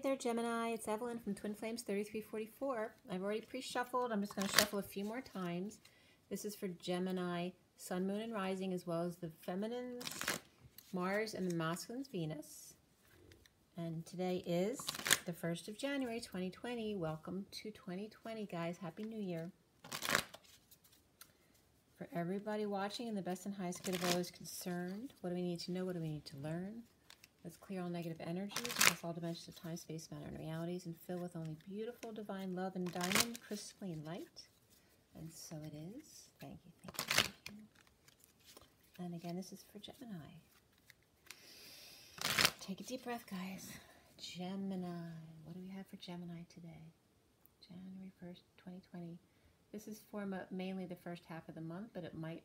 there, Gemini. It's Evelyn from Twin Flames 3344. I've already pre-shuffled. I'm just going to shuffle a few more times. This is for Gemini, Sun, Moon, and Rising, as well as the Feminines, Mars, and the Masculines, Venus. And today is the 1st of January, 2020. Welcome to 2020, guys. Happy New Year. For everybody watching, in the best and highest good of all is concerned, what do we need to know? What do we need to learn? Let's clear all negative energies across all dimensions of time, space, matter, and realities, and fill with only beautiful, divine love and diamond, crystalline light. And so it is. Thank you, thank you, thank you. And again, this is for Gemini. Take a deep breath, guys. Gemini. What do we have for Gemini today? January 1st, 2020. This is for mainly the first half of the month, but it might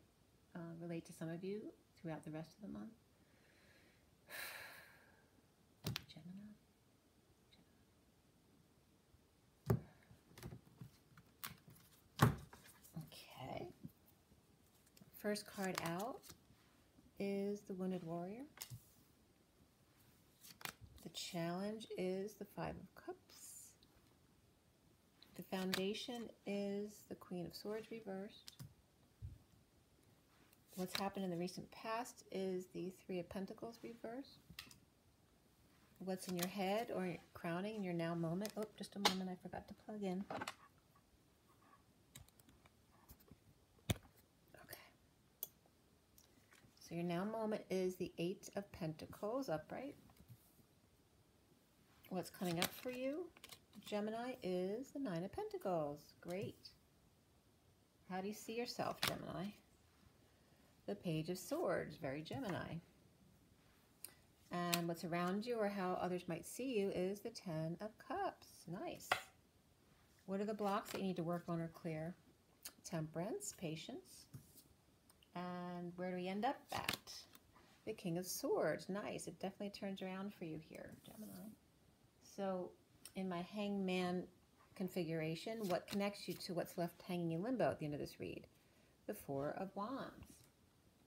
relate to some of you throughout the rest of the month. Gemini. Okay. First card out is the Wounded Warrior. The challenge is the Five of Cups. The foundation is the Queen of Swords reversed. What's happened in the recent past is the Three of Pentacles reversed. What's in your head or crowning in your now moment. Oh, just a moment, I forgot to plug in. Okay. So your now moment is the Eight of Pentacles upright. What's coming up for you, Gemini, is the Nine of Pentacles. Great. How do you see yourself, Gemini? The Page of Swords, very Gemini. And what's around you or how others might see you is the Ten of Cups. Nice. What are the blocks that you need to work on or clear? Temperance, patience. And where do we end up at? The King of Swords. Nice. It definitely turns around for you here, Gemini. So in my hangman configuration, what connects you to what's left hanging in limbo at the end of this read? The Four of Wands.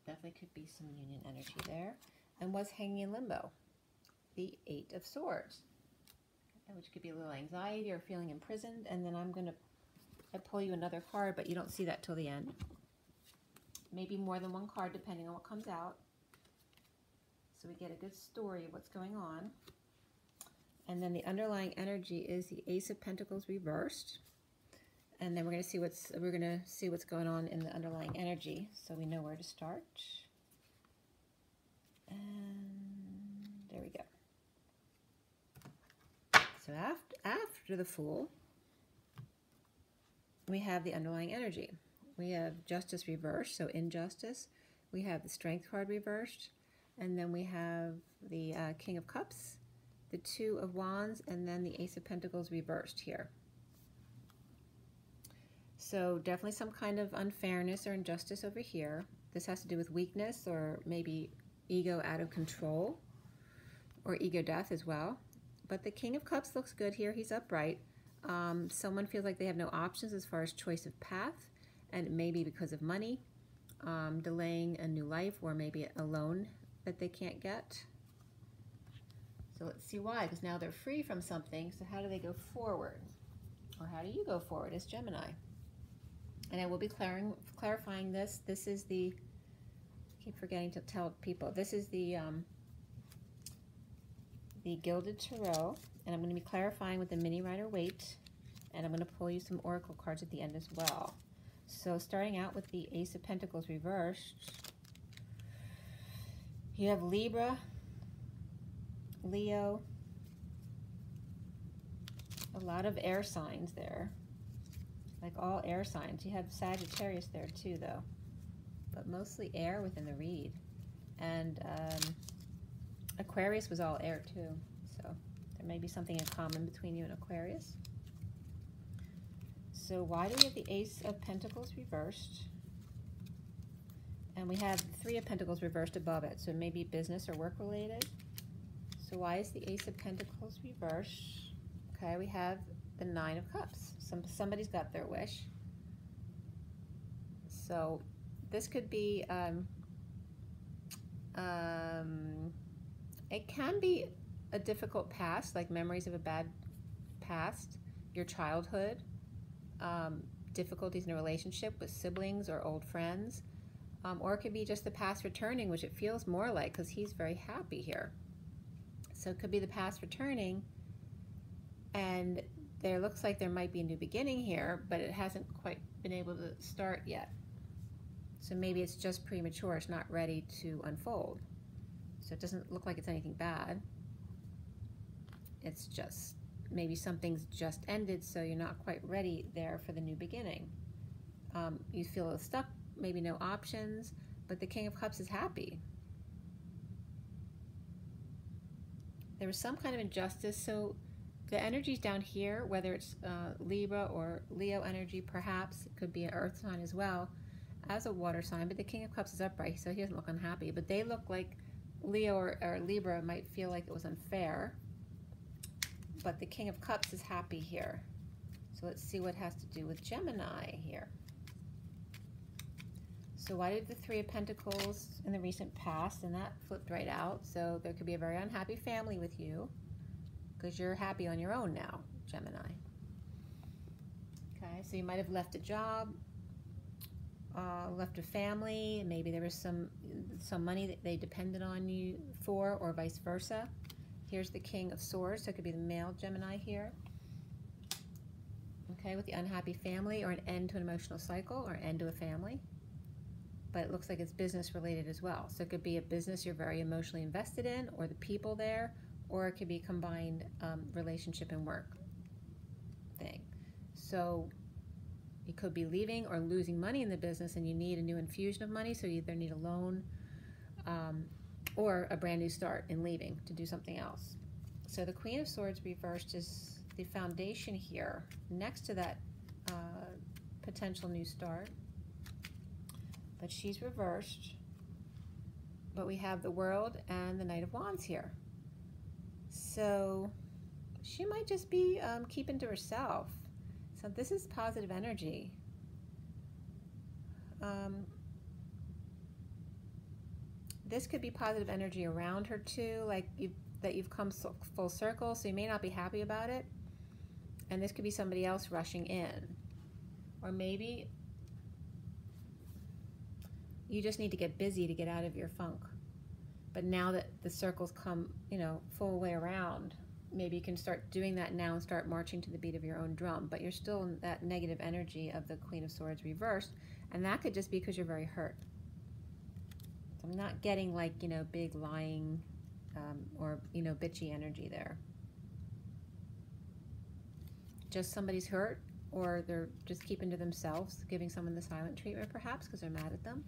Definitely could be some union energy there. And what's hanging in limbo? The Eight of Swords, which could be a little anxiety or feeling imprisoned. And then I pull you another card, but you don't see that till the end. Maybe more than one card, depending on what comes out. So we get a good story of what's going on. And then the underlying energy is the Ace of Pentacles reversed. And then we're going to see what's going on in the underlying energy, so we know where to start. And there we go. So after the Fool, we have the underlying energy. We have Justice reversed, so injustice. We have the Strength card reversed, and then we have the King of Cups, the Two of Wands, and then the Ace of Pentacles reversed here. So definitely some kind of unfairness or injustice over here. This has to do with weakness or maybe ego out of control or ego death as well. But the King of Cups looks good here. He's upright. Someone feels like they have no options as far as choice of path, and it may be because of money, delaying a new life, or maybe a loan that they can't get. So let's see why, because now they're free from something. So how do they go forward? Or how do you go forward as Gemini? And I will be clarifying this. This is the, I keep forgetting to tell people, this is the Gilded Tarot, and I'm going to be clarifying with the Mini Rider Waite, and I'm going to pull you some Oracle cards at the end as well. So starting out with the Ace of Pentacles reversed, you have Libra, Leo, a lot of air signs there. Like all air signs. You have Sagittarius there too, though. But mostly air within the read. And Aquarius was all air too. So there may be something in common between you and Aquarius. So why do we have the Ace of Pentacles reversed? And we have the Three of Pentacles reversed above it. So it may be business or work related. So why is the Ace of Pentacles reversed? Okay, we have the Nine of Cups. Somebody's got their wish. So this could be, it can be a difficult past, like memories of a bad past, your childhood, difficulties in a relationship with siblings or old friends, or it could be just the past returning, which it feels more like because he's very happy here. So it could be the past returning, and there looks like there might be a new beginning here, but it hasn't quite been able to start yet. So maybe it's just premature, it's not ready to unfold. So it doesn't look like it's anything bad. It's just maybe something's just ended, so you're not quite ready there for the new beginning. You feel a little stuck, maybe no options, but the King of Cups is happy. There was some kind of injustice, so the energy's down here, whether it's Libra or Leo energy, perhaps. It could be an earth sign as well as a water sign, but the King of Cups is upright, so he doesn't look unhappy. But they look like Leo or Libra might feel like it was unfair, but the King of Cups is happy here. So let's see what has to do with Gemini here. So why did the Three of Pentacles in the recent past, and that flipped right out. So there could be a very unhappy family with you because you're happy on your own now, Gemini. Okay, so you might have left a job, left a family, maybe there was some money that they depended on you for, or vice versa. Here's the King of Swords, so it could be the male Gemini here. Okay, with the unhappy family, or an end to an emotional cycle, or an end to a family. But it looks like it's business related as well. So it could be a business you're very emotionally invested in, or the people there, or it could be combined relationship and work thing. So you could be leaving or losing money in the business, and you need a new infusion of money, so you either need a loan or a brand new start in leaving to do something else. So the Queen of Swords reversed is the foundation here next to that potential new start. But she's reversed. But we have the World and the Knight of Wands here. So she might just be keeping to herself. So this is positive energy. This could be positive energy around her too, like that you've come full circle, so you may not be happy about it. And this could be somebody else rushing in. Or maybe you just need to get busy to get out of your funk. But now that the circles come, you know, full way around, maybe you can start doing that now and start marching to the beat of your own drum. But you're still in that negative energy of the Queen of Swords reversed, and that could just be because you're very hurt. So I'm not getting like, you know, big lying or, you know, bitchy energy there. Just somebody's hurt, or they're just keeping to themselves, giving someone the silent treatment perhaps because they're mad at them.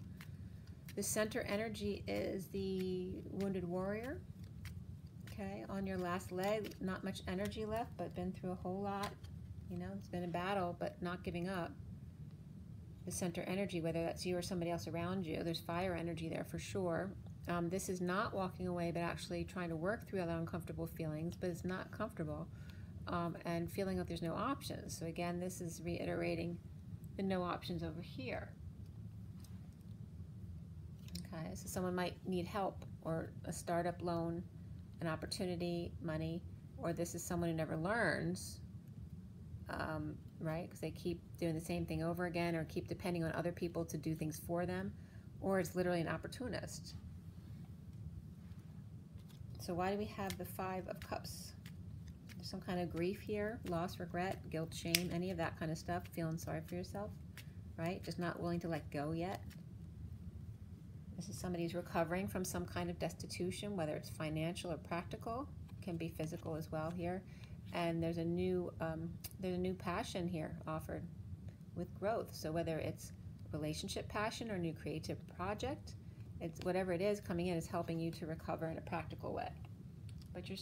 The center energy is the Wounded Warrior. Okay, on your last leg, not much energy left, but been through a whole lot. You know, it's been a battle, but not giving up. The center energy, whether that's you or somebody else around you, there's fire energy there for sure. This is not walking away, but actually trying to work through other uncomfortable feelings, but it's not comfortable, and feeling like there's no options. So again, this is reiterating the no options over here. Okay, so someone might need help, or a startup loan, an opportunity, money, or this is someone who never learns, right? Because they keep doing the same thing over again, or keep depending on other people to do things for them, or it's literally an opportunist. So why do we have the Five of Cups? There's some kind of grief here, loss, regret, guilt, shame, any of that kind of stuff, feeling sorry for yourself, right? Just not willing to let go yet. This is somebody who's recovering from some kind of destitution, whether it's financial or practical. It can be physical as well here. And there's a new passion here offered with growth. So whether it's relationship passion or new creative project, it's whatever it is coming in is helping you to recover in a practical way. But you're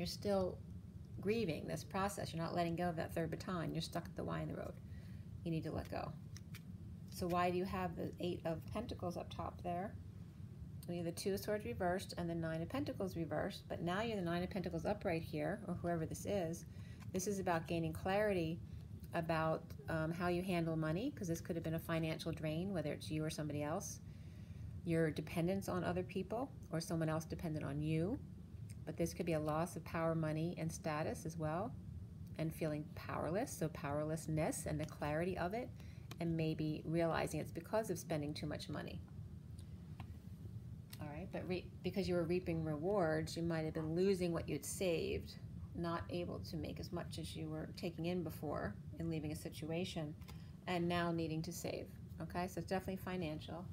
still grieving this process. You're not letting go of that third baton. You're stuck at the Y in the road. You need to let go. So why do you have the Eight of Pentacles up top there? We have the Two of Swords reversed and the Nine of Pentacles reversed, but now you have the Nine of Pentacles upright here, or whoever this is. This is about gaining clarity about how you handle money, because this could have been a financial drain, whether it's you or somebody else. your dependence on other people or someone else dependent on you. But this could be a loss of power, money, and status as well, and feeling powerless, so powerlessness and the clarity of it, and maybe realizing it's because of spending too much money. All right, but because you were reaping rewards, you might have been losing what you'd saved, not able to make as much as you were taking in before and leaving a situation, and now needing to save. Okay, so it's definitely financial.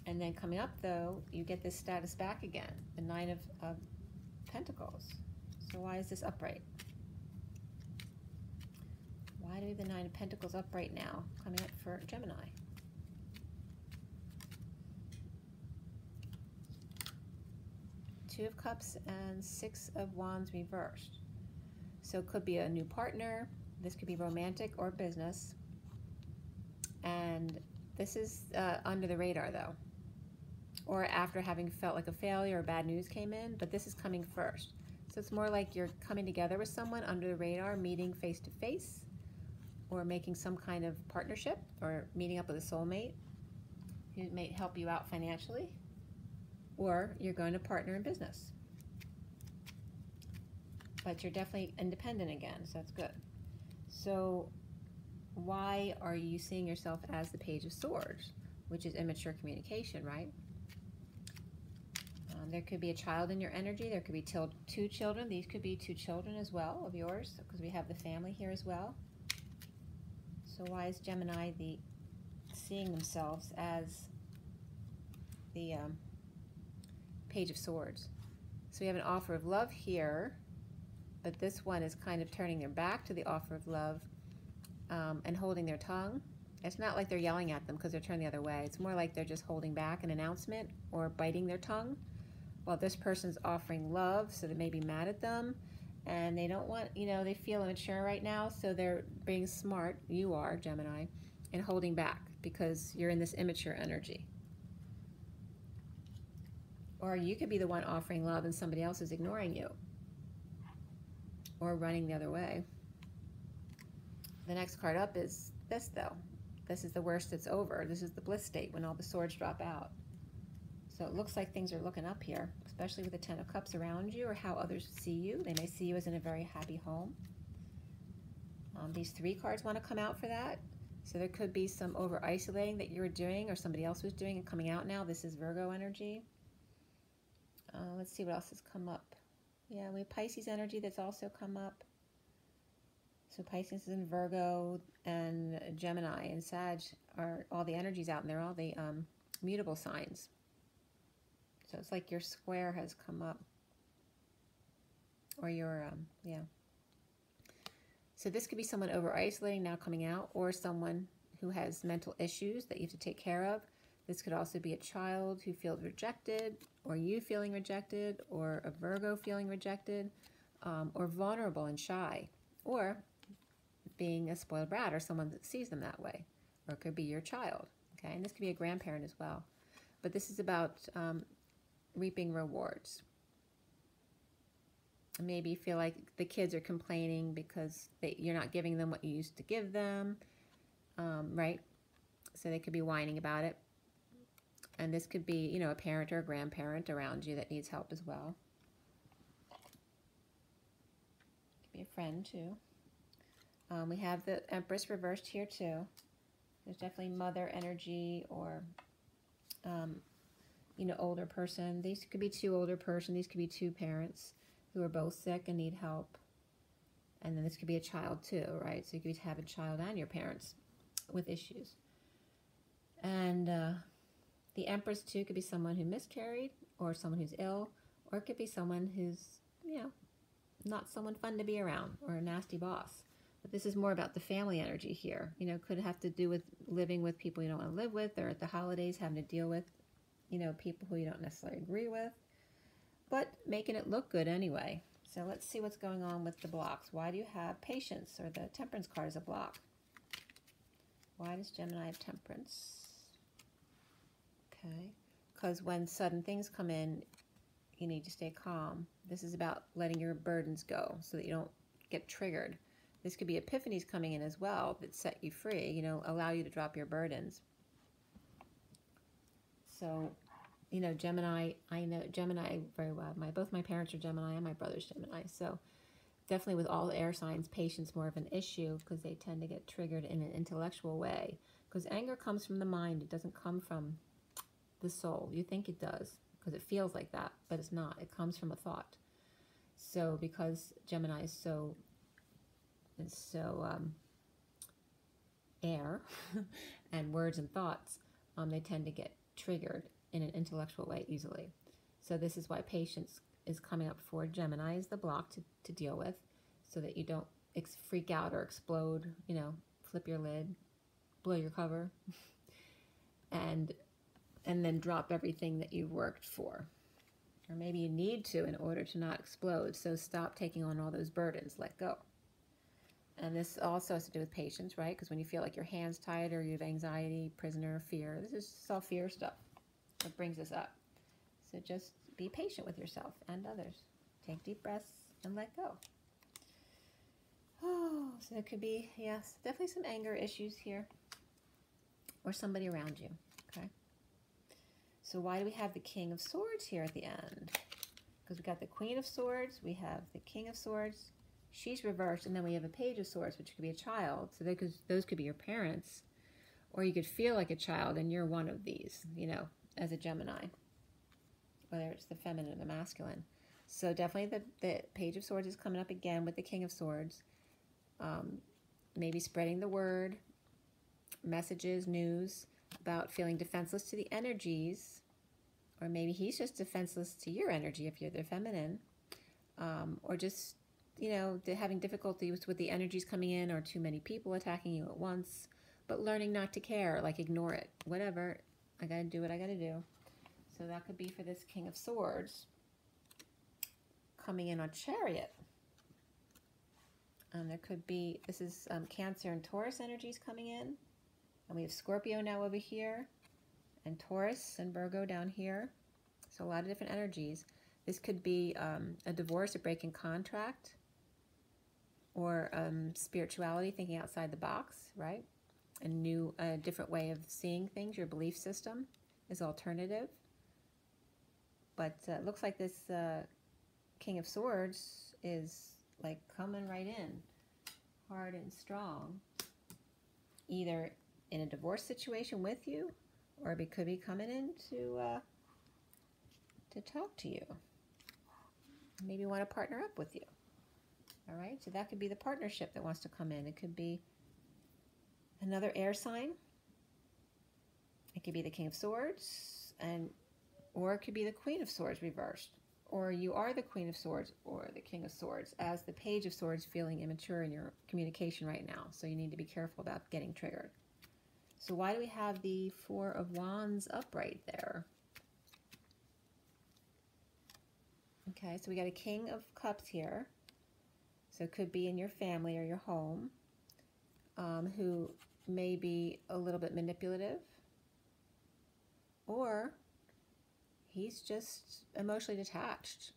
And then coming up, though, you get this status back again, the Nine of Pentacles. So why is this upright? Why do we have the Nine of Pentacles upright now, coming up for Gemini? Two of Cups and Six of Wands reversed. So it could be a new partner. This could be romantic or business. And this is under the radar, though. Or after having felt like a failure or bad news came in, but this is coming first. So it's more like you're coming together with someone under the radar, meeting face to face, or making some kind of partnership, or meeting up with a soulmate who may help you out financially, or you're going to partner in business. But you're definitely independent again, so that's good. So why are you seeing yourself as the Page of Swords, which is immature communication, right? There could be a child in your energy. There could be two children. These could be two children as well of yours, because we have the family here as well. So why is Gemini seeing themselves as the Page of Swords? So we have an offer of love here, but this one is kind of turning their back to the offer of love and holding their tongue. It's not like they're yelling at them because they're turned the other way. It's more like they're just holding back an announcement or biting their tongue, while this person's offering love, so they may be mad at them, and they don't want, they feel immature right now, so they're being smart, you are, Gemini, and holding back because you're in this immature energy. Or you could be the one offering love and somebody else is ignoring you or running the other way. The next card up is this, though. This is the worst it's over. This is the bliss state when all the swords drop out. So it looks like things are looking up here, especially with the Ten of Cups around you, or how others see you. They may see you as in a very happy home. These three cards want to come out for that. So there could be some over-isolating that you were doing or somebody else was doing and coming out now. This is Virgo energy. Let's see what else has come up. Yeah, we have Pisces energy that's also come up. So Pisces and Virgo and Gemini and Sag are all the energies out, and they're all the mutable signs. So it's like your square has come up, or your, yeah. So this could be someone over-isolating now coming out, or someone who has mental issues that you have to take care of. This could also be a child who feels rejected, or you feeling rejected, or a Virgo feeling rejected, or vulnerable and shy, or being a spoiled brat, or someone that sees them that way. Or it could be your child, okay? And this could be a grandparent as well. But this is about reaping rewards. Maybe you feel like the kids are complaining because you're not giving them what you used to give them, right? So they could be whining about it. And this could be, a parent or a grandparent around you that needs help as well. Could be a friend too. We have the Empress reversed here too. There's definitely mother energy, or older person. These could be two older person. These could be two parents who are both sick and need help. And then this could be a child too, right? So you could have a child and your parents with issues. And the Empress too could be someone who miscarried, or someone who's ill, or it could be someone who's, not someone fun to be around, or a nasty boss. But this is more about the family energy here. Could have to do with living with people you don't want to live with, or at the holidays having to deal with, people who you don't necessarily agree with, but making it look good anyway. So let's see what's going on with the blocks. Why do you have Patience, or the Temperance card, as a block? Why does Gemini have Temperance? Okay, because when sudden things come in, you need to stay calm. This is about letting your burdens go so that you don't get triggered. This could be epiphanies coming in as well that set you free, allow you to drop your burdens. So, you know, Gemini, I know Gemini very well. Both my parents are Gemini and my brother's Gemini. So definitely with all air signs, patience more of an issue because they tend to get triggered in an intellectual way. Because anger comes from the mind. It doesn't come from the soul. You think it does because it feels like that, but it's not. It comes from a thought. So because Gemini is so air and words and thoughts, they tend to get triggered in an intellectual way easily. So this is why patience is coming up for Gemini as the block to deal with, so that you don't freak out or explode, you know, flip your lid, blow your cover, and then drop everything that you've worked for. Or maybe you need to in order to not explode. So stop taking on all those burdens, let go. And this also has to do with patience, right? Because when you feel like your hand's tied or you have anxiety, prisoner, fear, this is just all fear stuff that brings us up. So just be patient with yourself and others. Take deep breaths and let go. Oh, so there could be, yes, definitely some anger issues here. Or somebody around you, okay? So why do we have the King of Swords here at the end? Because we got the Queen of Swords, we have the King of Swords, she's reversed, and then we have a Page of Swords, which could be a child. So those could be your parents, or you could feel like a child, and you're one of these, you know, as a Gemini, whether it's the feminine or the masculine. So definitely the Page of Swords is coming up again with the King of Swords. Maybe spreading the word, messages, news about feeling defenseless to the energies, or maybe he's just defenseless to your energy if you're the feminine, or just, you know, having difficulties with the energies coming in, or too many people attacking you at once, but learning not to care, like ignore it, whatever, I gotta do what I gotta do. So that could be for this King of Swords coming in on Chariot. There could be, this is Cancer and Taurus energies coming in. And we have Scorpio now over here, and Taurus and Virgo down here. So a lot of different energies. This could be a divorce, a break in contract, or spirituality, thinking outside the box, right? A different way of seeing things. Your belief system is alternative. But it looks like this King of Swords is like coming right in, hard and strong, either in a divorce situation with you, or it could be coming in to talk to you. Maybe want to partner up with you. All right, so that could be the partnership that wants to come in. It could be another air sign. It could be the King of Swords, or it could be the Queen of Swords reversed. Or you are the Queen of Swords or the King of Swords, as the Page of Swords feeling immature in your communication right now. So you need to be careful about getting triggered. So why do we have the Four of Wands upright there? Okay, so we got a King of Cups here. So it could be in your family or your home, who may be a little bit manipulative, or he's just emotionally detached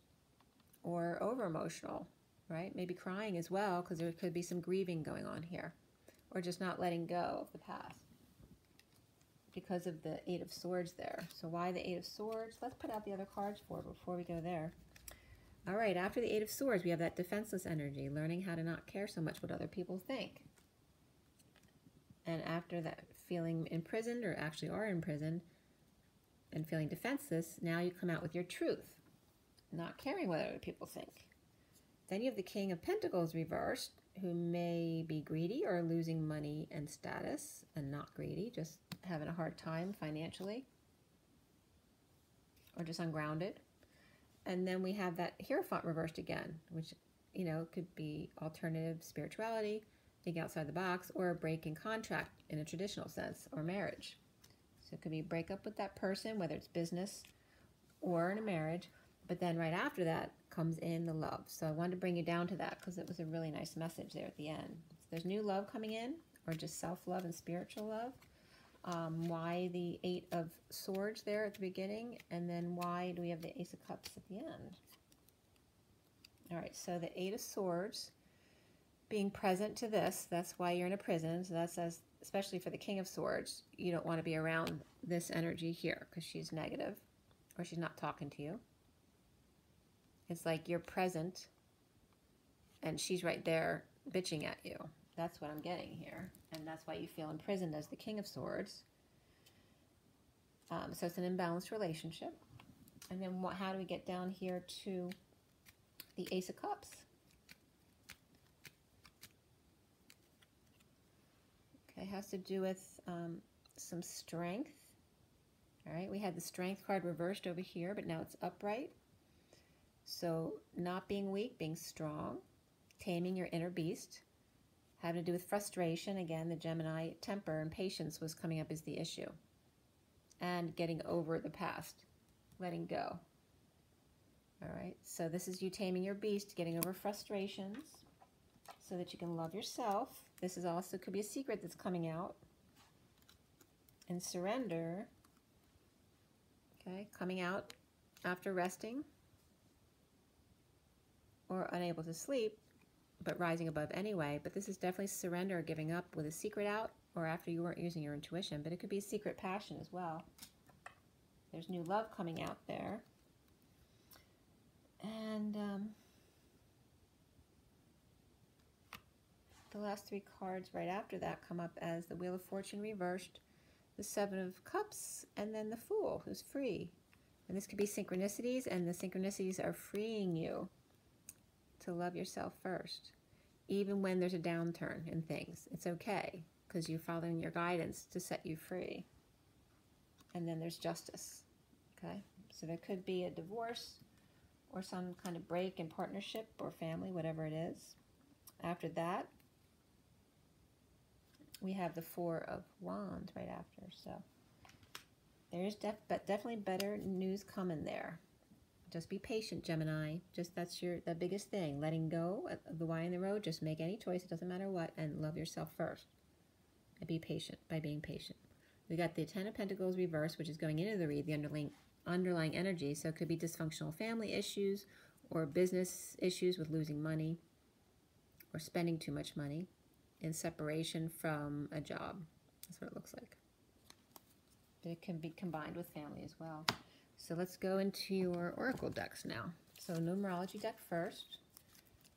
or over-emotional, right? Maybe crying as well, because there could be some grieving going on here, or just not letting go of the past because of the Eight of Swords there. So why the Eight of Swords? Let's put out the other cards before we go there. All right, after the Eight of Swords, we have that defenseless energy, learning how to not care so much what other people think. And after that, feeling imprisoned, or actually are imprisoned, and feeling defenseless, now you come out with your truth, not caring what other people think. Then you have the King of Pentacles reversed, who may be greedy or losing money and status, and not greedy, just having a hard time financially, or just ungrounded. And then we have that Hierophant reversed again, which, you know, could be alternative spirituality, think outside the box, or a break in contract in a traditional sense, or marriage. So it could be a breakup with that person, whether it's business or in a marriage. But then right after that comes in the love. So I wanted to bring you down to that because it was a really nice message there at the end. So there's new love coming in, or just self-love and spiritual love. Why the Eight of Swords there at the beginning, and then why do we have the Ace of Cups at the end? All right, so the Eight of Swords being present to this, that's why you're in a prison. So that says especially for the King of Swords, you don't want to be around this energy here because she's negative or she's not talking to you. It's like you're present and she's right there bitching at you. That's what I'm getting here. And that's why you feel imprisoned as the King of Swords. So it's an imbalanced relationship. And then how do we get down here to the Ace of Cups? Okay, it has to do with some strength. All right, we had the Strength card reversed over here, but now it's upright. So not being weak, being strong, taming your inner beast, having to do with frustration. Again, the Gemini temper and patience was coming up as the issue. And getting over the past, letting go. All right, so this is you taming your beast, getting over frustrations so that you can love yourself. This is also could be a secret that's coming out. And surrender, okay, coming out after resting or unable to sleep, but rising above anyway. But this is definitely surrender or giving up with a secret out or after you weren't using your intuition, but it could be a secret passion as well. There's new love coming out there. And the last three cards right after that come up as the Wheel of Fortune reversed, the Seven of Cups, and then the Fool, who's free. And this could be synchronicities, and the synchronicities are freeing you to love yourself first. Even when there's a downturn in things, it's okay, because you're following your guidance to set you free. And then there's justice, okay? So there could be a divorce or some kind of break in partnership or family, whatever it is. After that, we have the Four of Wands right after. So there's definitely better news coming there. Just be patient, Gemini. Just that's the biggest thing. Letting go of the why in the road. Just make any choice. It doesn't matter what. And love yourself first. And be patient by being patient. We got the Ten of Pentacles reversed, which is going into the read, the underlying energy. So it could be dysfunctional family issues or business issues with losing money or spending too much money in separation from a job. That's what it looks like. But it can be combined with family as well. So let's go into your oracle decks now. So numerology deck first.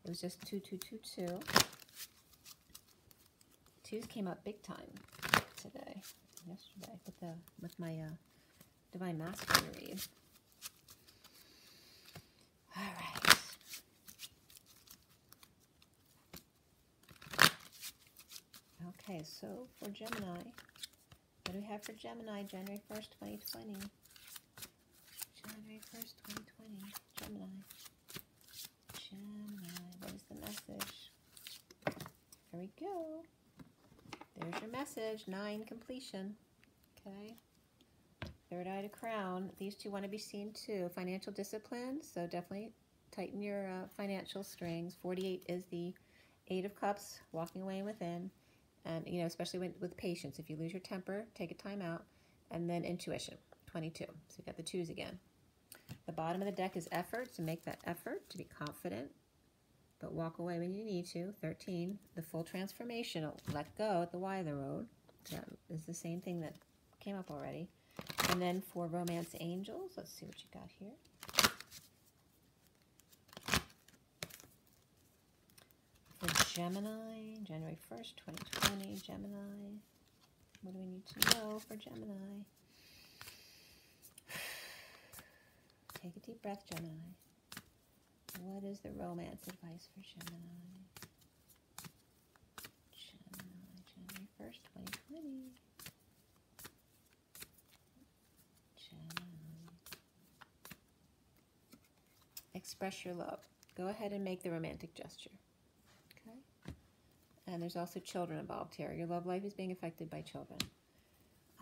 It was just 2222. Twos came up big time yesterday with my Divine Master read. All right. Okay, so for Gemini, what do we have for Gemini? January 1st, 2020. January 1st, 2020. Gemini. What is the message? There we go. There's your message. 9, completion. Okay. Third eye to crown. These two want to be seen too. Financial discipline. So definitely tighten your financial strings. 48 is the 8 of Cups. Walking away within. And, you know, especially with patience. If you lose your temper, take a time out. And then intuition. 22. So you've got the 2s again. The bottom of the deck is effort. So make that effort to be confident. But walk away when you need to. 13. The full transformation. Let go at the Y of the road. That is the same thing that came up already. And then for romance angels, let's see what you got here. For Gemini, January 1st, 2020, Gemini. What do we need to know for Gemini? Take a deep breath, Gemini. What is the romance advice for Gemini? January 1st, 2020. Gemini. Express your love. Go ahead and make the romantic gesture. Okay? And there's also children involved here. Your love life is being affected by children.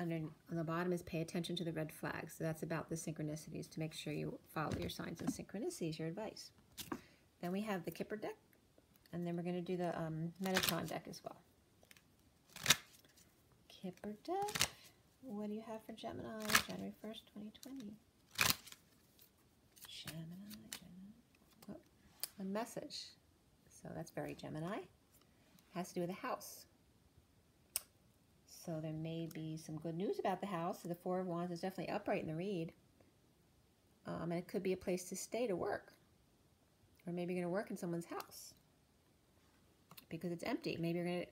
On the bottom is pay attention to the red flags. So that's about the synchronicities, to make sure you follow your signs and synchronicities, your advice. Then we have the Kipper deck, and then we're going to do the Metatron deck as well. Kipper deck. What do you have for Gemini? January 1st, 2020. Gemini. Oh, a message. So that's very Gemini. Has to do with a house. So there may be some good news about the house. So the Four of Wands is definitely upright in the read. And it could be a place to stay to work. Or maybe you're going to work in someone's house because it's empty. Maybe you're going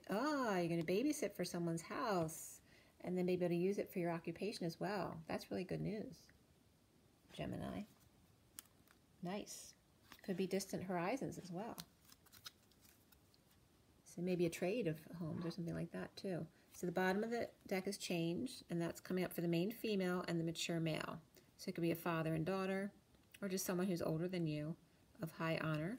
to babysit for someone's house and then maybe able to use it for your occupation as well. That's really good news, Gemini. Nice. Could be distant horizons as well. So maybe a trade of homes or something like that too. So the bottom of the deck has changed, and that's coming up for the main female and the mature male. So it could be a father and daughter, or just someone who's older than you, of high honor.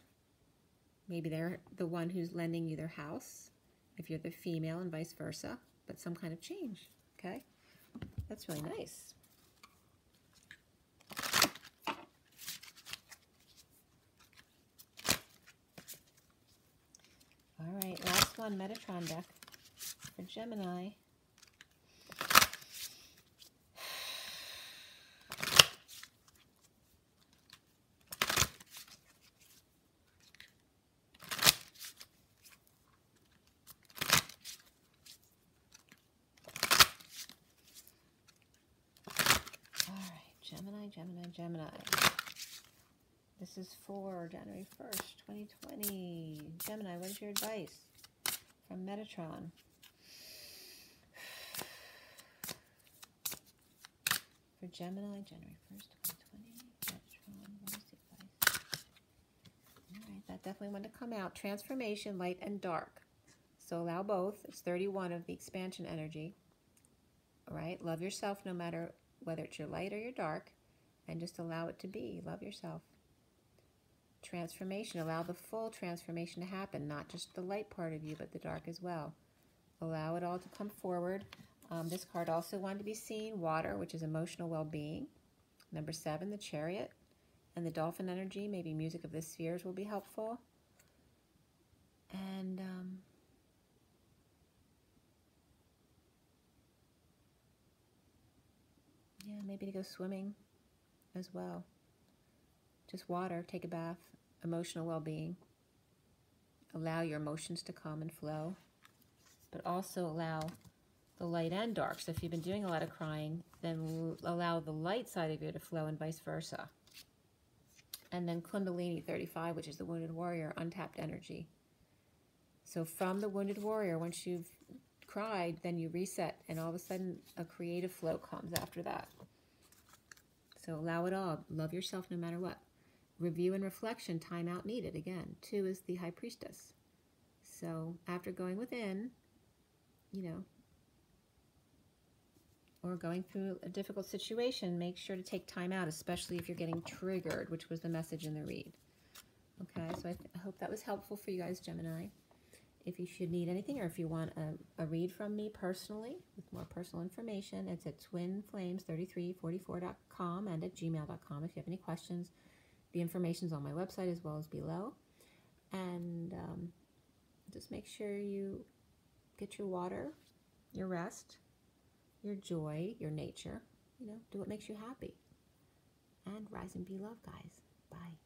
Maybe they're the one who's lending you their house, if you're the female, and vice versa, but some kind of change, okay? That's really nice. All right, last one, Metatron deck for Gemini. Gemini. This is for January 1st, 2020. Gemini, what is your advice from Metatron? For Gemini, January 1st, 2020. Metatron, what is the advice? All right, that definitely wanted to come out. Transformation, light and dark. So allow both. It's 31 of the expansion energy. All right, love yourself no matter whether it's your light or your dark. And just allow it to be. Love yourself. Transformation. Allow the full transformation to happen. Not just the light part of you, but the dark as well. Allow it all to come forward. This card also wanted to be seen. Water, which is emotional well-being. Number 7, the Chariot. And the Dolphin energy. Maybe music of the spheres will be helpful. And yeah, maybe to go swimming as well. Just water, take a bath, emotional well-being. Allow your emotions to come and flow, but also allow the light and dark. So if you've been doing a lot of crying, then allow the light side of you to flow and vice versa. And then Kundalini 35, which is the Wounded Warrior, untapped energy. So from the Wounded Warrior, once you've cried, then you reset, and all of a sudden a creative flow comes after that. So allow it all. Love yourself no matter what. Review and reflection, time out needed. Again, 2 is the High Priestess. So after going within, you know, or going through a difficult situation, make sure to take time out, especially if you're getting triggered, which was the message in the read. Okay, so I hope that was helpful for you guys, Gemini. If you should need anything, or if you want a read from me personally with more personal information, it's at twinflames3344.com and at gmail.com. If you have any questions, the information's on my website as well as below. And just make sure you get your water, your rest, your joy, your nature. You know, do what makes you happy. And rise and be love, guys. Bye.